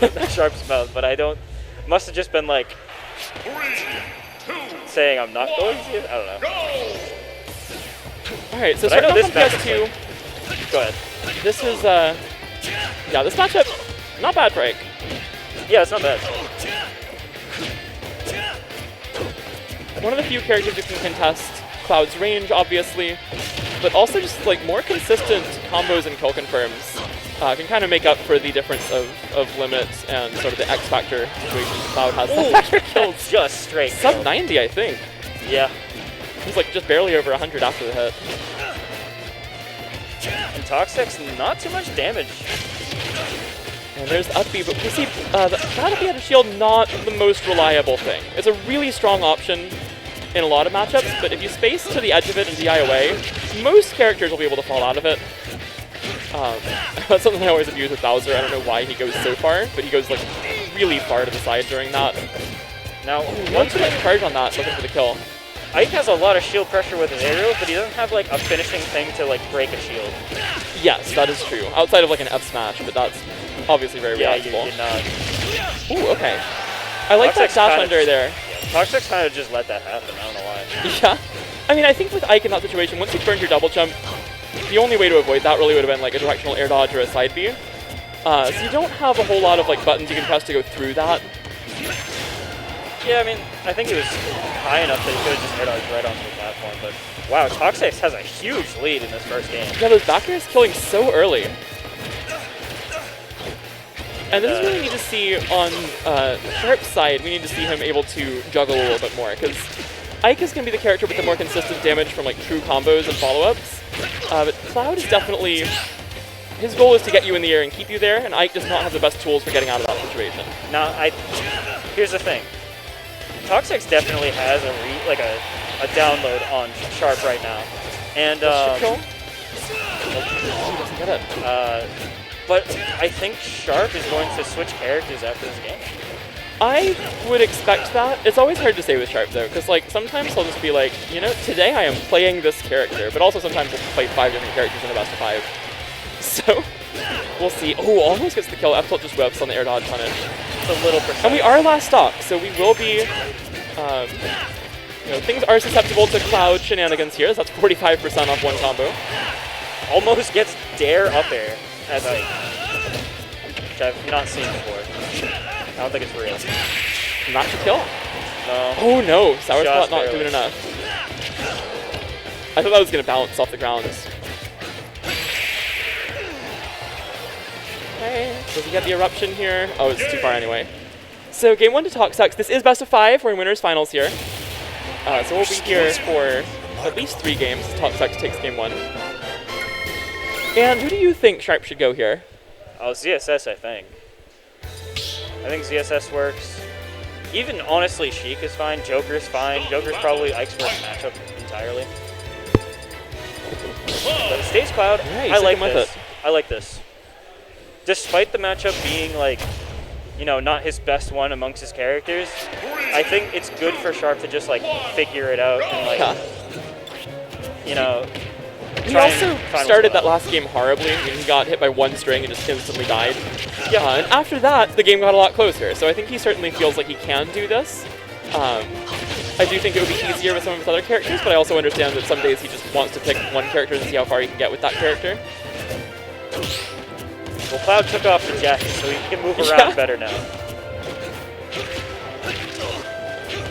out of Sharp's mouth, but I don't. Must have just been like saying I'm not going to. I don't know. All right, so But I know starting this off on matchup. PS2, Go ahead. this is yeah, this matchup not bad for Ike. Yeah, it's not bad. One of the few characters who can contest Cloud's range, obviously, but also just like more consistent combos and kill confirms can kind of make up for the difference of limits and sort of the X factor situations Cloud has. Ooh, kills just straight. Sub 90, I think. Yeah. He's like just barely over 100 after the hit. And Toxex, not too much damage. And there's up B, but we see that up B out of shield, not the most reliable thing. It's a really strong option in a lot of matchups, but if you space to the edge of it and DI away, most characters will be able to fall out of it. That's something I always abuse with Bowser. I don't know why he goes so far, but he goes like really far to the side during that. Now, One too much charge on that, looking for the kill. Ike has a lot of shield pressure with his aerials, but he doesn't have like a finishing thing to like break a shield. Yes, that is true. Outside of like an F smash, but that's obviously very reactable. You're not. Ooh, okay. I like that dash under there. Toxex kind of just let that happen. I don't know why. Yeah. I mean, I think with Ike in that situation, once you burned your double jump, the only way to avoid that really would have been like a directional air dodge or a side B. So you don't have a whole lot of like buttons you can press to go through that. Yeah, I mean, I think he was high enough that he could have just air dodged right onto the platform, but wow, Toxex has a huge lead in this first game. Yeah, those back airs killing so early. And this is really neat to see on Sharp's side. We need to see him able to juggle a little bit more, because Ike is going to be the character with the more consistent damage from like true combos and follow-ups. But Cloud is definitely, his goal is to get you in the air and keep you there, and Ike does not have the best tools for getting out of that situation. Now, here's the thing. Toxex definitely has a download on Sharp right now, and he doesn't get it. But I think Sharp is going to switch characters after this game. I would expect that. It's always hard to say with Sharp though, because like sometimes he'll just be like, you know, today I am playing this character, but also sometimes he'll play 5 different characters in a best of 5. So we'll see. Oh, almost gets the kill. F tilt just whips on the air dodge punish. It's a little precise. And we are last stock, so we will be, you know, things are susceptible to Cloud shenanigans here. So that's 45% off one combo. Almost gets dare up air as which I've not seen before. I don't think it's real. Not to kill. No. Oh no, Sour Spot not barely. doing enough. I thought that was going to bounce off the ground. Okay, does he get the eruption here? Oh, it's too far anyway. So game 1 to Toxex. This is best of 5. We're in winners finals here. So we'll be here for at least 3 games. Toxex takes game 1. And who do you think Sharp should go here? Oh, ZSS, I think. I think ZSS works. Even honestly, Sheik is fine. Joker's fine. Joker's probably Ike's worst matchup entirely. But Stage Cloud, Yeah, I like with this. it. I like this. Despite the matchup being like, you know, not his best one amongst his characters, I think it's good for Sharp to just like figure it out and like, you know. He also started that last game horribly. I mean, he got hit by one string and just instantly died. Yeah. And after that, the game got a lot closer. So I think he certainly feels like he can do this. I do think it would be easier with some of his other characters, but I also understand that some days he just wants to pick one character and see how far he can get with that character. Well, Cloud took off the jacket, so he can move around better now.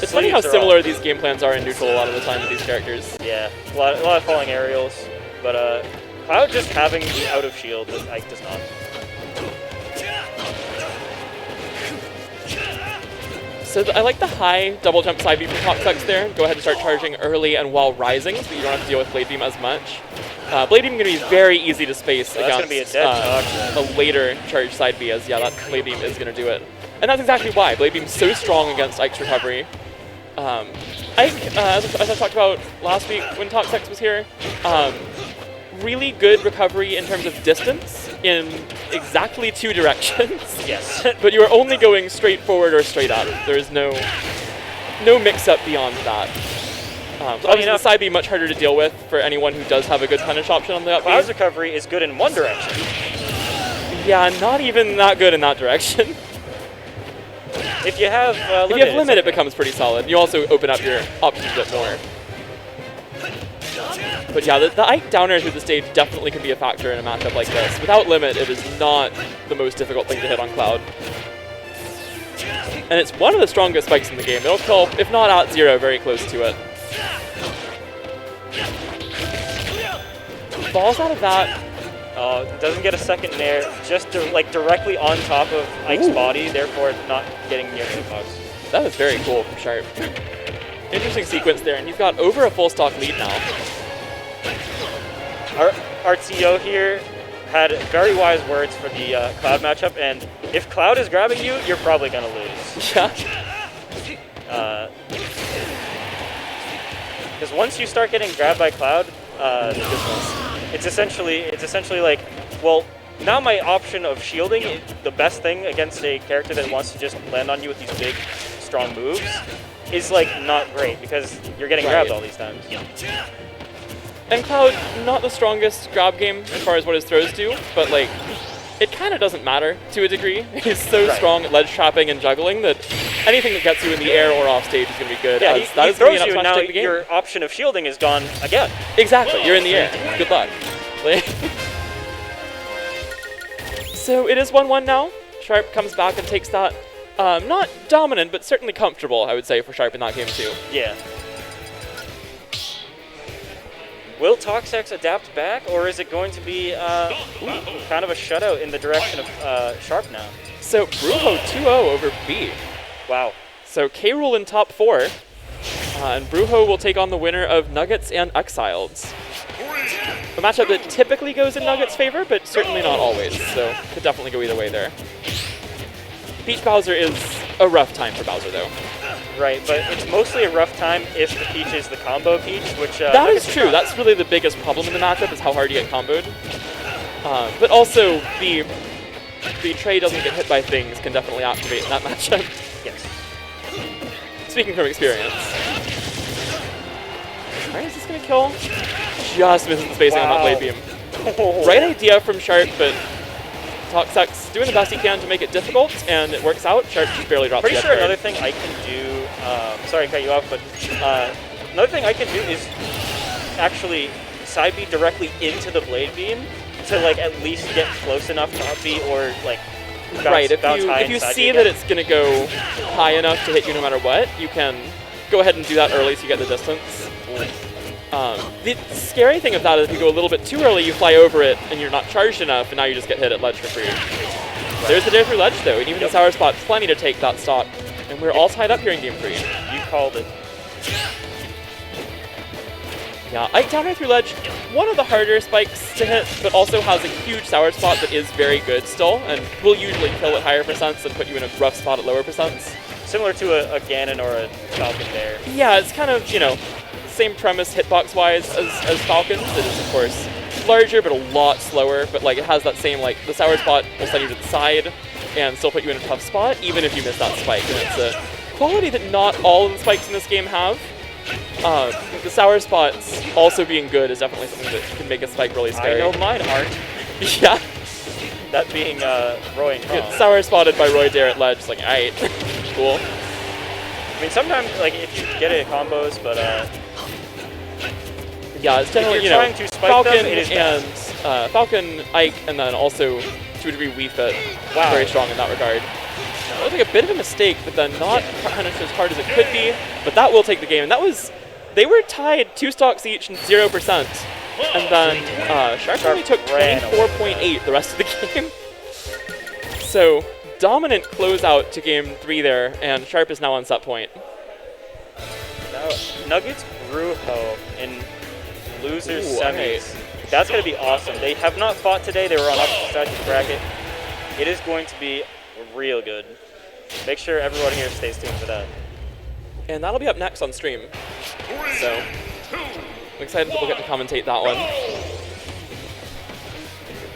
It's funny how similar these game plans are in neutral a lot of the time with these characters. Yeah, a lot of falling aerials, but Cloud just having the out of shield that Ike does not. So I like the high double jump side beam from Toxex there. Go ahead and start charging early and while rising, so you don't have to deal with Blade Beam as much. Blade Beam is going to be very easy to space against a later charge side B, as yeah, that Blade Beam is going to do it. And that's exactly why. Blade Beam's so strong against Ike's recovery. Ike, as I talked about last week when Toxex was here, really good recovery in terms of distance in exactly 2 directions. Yes. But you are only going straight forward or straight up. There is no mix-up beyond that. So obviously the side B much harder to deal with for anyone who does have a good punish option on the up B. Cloud's recovery is good in one direction. Yeah, not even that good in that direction. If you have limit, if you have limit, it becomes pretty solid. You also open up your options a bit more. But yeah, the Ike downer through the stage definitely can be a factor in a matchup like this. Without limit, it is not the most difficult thing to hit on Cloud. And it's one of the strongest spikes in the game. It'll kill, if not at 0, very close to it. Falls out of that. Doesn't get a second nair, just directly on top of Ike's body, therefore not getting near hitbox. That was very cool from Sharp. Interesting sequence there, and you've got over a full stock lead now. Our TO here had very wise words for the Cloud matchup, and if Cloud is grabbing you, you're probably going to lose. Yeah. Because once you start getting grabbed by Cloud, it's essentially like, well, now my option of shielding, the best thing against a character that wants to just land on you with these big, strong moves, is like not great because you're getting grabbed all these times. And Cloud, not the strongest grab game as far as what his throws do, but like, it kind of doesn't matter to a degree. He's so strong at ledge trapping and juggling that anything that gets you in the air or off stage is going to be good. Yeah, he throws you and now your option of shielding is gone again. Exactly, you're in the air. Good luck. So it is 1-1 now. Sharp comes back and takes that. Not dominant, but certainly comfortable, I would say, for Sharp in that game too. Yeah. Will Toxex adapt back, or is it going to be kind of a shutout in the direction of Sharp now? So Brujo 2-0 over B. Wow. So K-Rool in top 4, and Brujo will take on the winner of Nuggets and Exiled. A matchup that typically goes in Nuggets' favor, but certainly not always, so could definitely go either way there. Peach Bowser is a rough time for Bowser, though. Right, but it's mostly a rough time if the Peach is the combo Peach, which... that is true. That's really the biggest problem in the matchup, is how hard you get comboed. But also, the Trey doesn't get hit by things can definitely activate in that matchup. Yes. Speaking from experience. Alright, is this going to kill? Just misses the spacing on that Blade Beam. Right idea from Sharp, but Toxex doing the best he can to make it difficult, and it works out. Sharp just barely drops the edge. Pretty sure another thing I can do, sorry to cut you off, but another thing I can do is actually side B directly into the Blade Beam to like at least get close enough to up B or like bounce high if you see that it's going to go high enough to hit you no matter what, you can go ahead and do that early so you get the distance. The scary thing of that is if you go a little bit too early, you fly over it and you're not charged enough, and now you just get hit at ledge for free. There's the dare through ledge though, and even the sour spot, plenty to take that stock. And we're all tied up here in game 3. You called it. Yeah, Ike downer through ledge, one of the harder spikes to hit, but also has a huge sour spot that is very good still, and will usually kill at higher percents and put you in a rough spot at lower percents. Similar to a Ganon or a Falcon there. Yeah, it's kind of, you know, same premise hitbox-wise as Falcons. It is, of course, larger, but a lot slower, but like it has that same, like, the sour spot will send you to the side and still put you in a tough spot, even if you miss that spike. And it's a quality that not all of the spikes in this game have. The sour spots also being good is definitely something that can make a spike really scary. I know mine aren't. Yeah. That being Roy and Kong. Sour spotted by Roy Dare at ledge, like, alright, cool. I mean, sometimes, like, if you get it combos, but yeah, it's generally, you know, Falcon and Falcon, Ike, and then also to a degree Wii Fit. Wow. Very strong in that regard. That was like a bit of a mistake, but then not punished as hard as it could be. But that will take the game. And that was, they were tied 2 stocks each and 0%. And then Sharp only took 24.8 the rest of the game. So dominant closeout to game 3 there, and Sharp is now on set point. Now, Nuggets Brujo in losers semis. That's going to be awesome. They have not fought today. They were on opposite sides of the bracket. It is going to be real good. Make sure everyone here stays tuned for that. And that'll be up next on stream. So I'm excited that we'll get to commentate that one.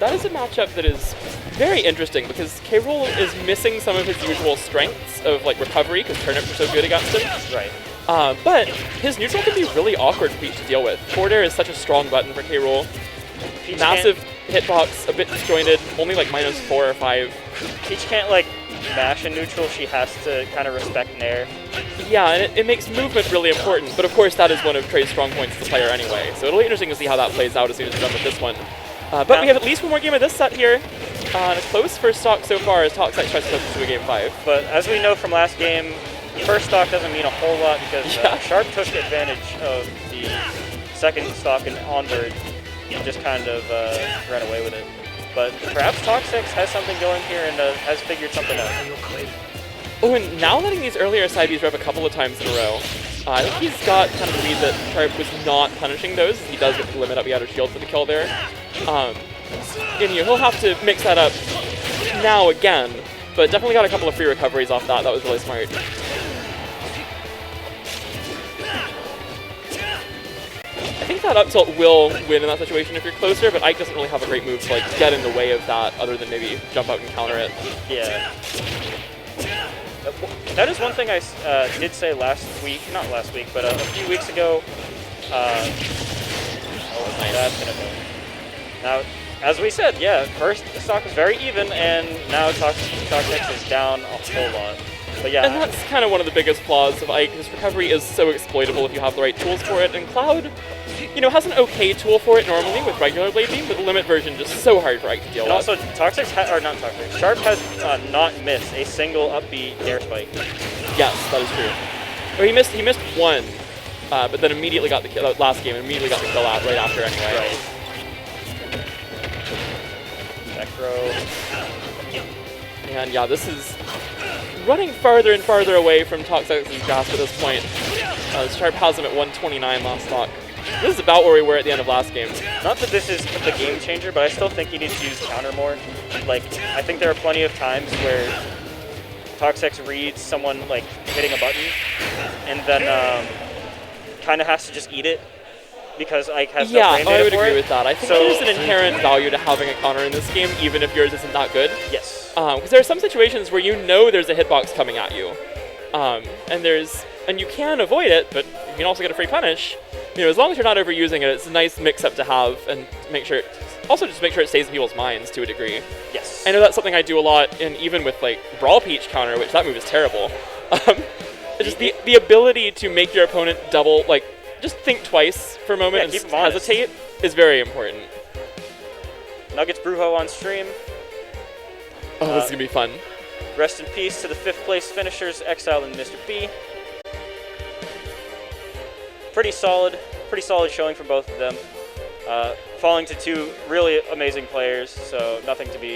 That is a matchup that is very interesting because K-Rool is missing some of his usual strengths of like recovery because turnips are so good against him. Right. But his neutral can be really awkward for Peach to deal with. Forward air is such a strong button for K-Rool. Massive hitbox, a bit disjointed, only like -4 or 5. Peach can't like mash in neutral, she has to kind of respect Nair. Yeah, and it makes movement really important, but of course that is one of Trey's strong points as a player anyway, so it'll be interesting to see how that plays out as soon as we're done with this one. But we have at least one more game of this set here. A close first stock so far as Toxex tries to push to a game 5. But as we know from last game, first stock doesn't mean a whole lot because Sharp took advantage of the second stock and onward and just kind of ran away with it. But perhaps Toxex has something going here and has figured something out. Oh, and now letting these earlier side Bs rev a couple of times in a row. I think he's got kind of the read that Sharp was not punishing those. He does get the limit up, he had a shield for the kill there. And he'll have to mix that up now again, but definitely got a couple of free recoveries off that. That was really smart. I think that up tilt will win in that situation if you're closer, but Ike doesn't really have a great move to like get in the way of that other than maybe jump out and counter it. Yeah. That is one thing I did say last week, not last week, but a few weeks ago. That's gonna go. Now, as we said, yeah, first the stock was very even, and now Toxex is down a whole lot. But yeah, and that's kind of one of the biggest flaws of Ike. His recovery is so exploitable if you have the right tools for it, and Cloud, you know, has an okay tool for it normally with regular Blade Beam, but the limit version just so hard for Ike to deal with. And also, Sharp has not missed a single upbeat Nair spike. Yes, that is true. Or he missed one, but then immediately got the kill last game, and immediately got the kill out right after anyway. Right. Necro. And yeah, this is running farther and farther away from Toxex's grasp at this point. Sharp has him at 129 last stock. This is about where we were at the end of last game. Not that this is the game changer, but I still think he needs to use counter more. Like, I think there are plenty of times where Toxex reads someone like hitting a button, and then kind of has to just eat it because Ike has no frame data I would for agree it. with that. I think there's an inherent value to having a counter in this game, even if yours isn't that good. Yes. Because there are some situations where you know there's a hitbox coming at you, and you can avoid it, but you can also get a free punish. You know, as long as you're not overusing it, it's a nice mix-up to have, and make sure just make sure it stays in people's minds to a degree. Yes. I know that's something I do a lot, and even with like Brawl Peach counter, which that move is terrible. Just the ability to make your opponent double, like, just think twice for a moment and hesitate is very important. Nuggets Brujo on stream. Oh, this is gonna be fun. Rest in peace to the 5th place finishers, Exile and Mr. B. Pretty solid showing from both of them. Falling to 2 really amazing players, so nothing to be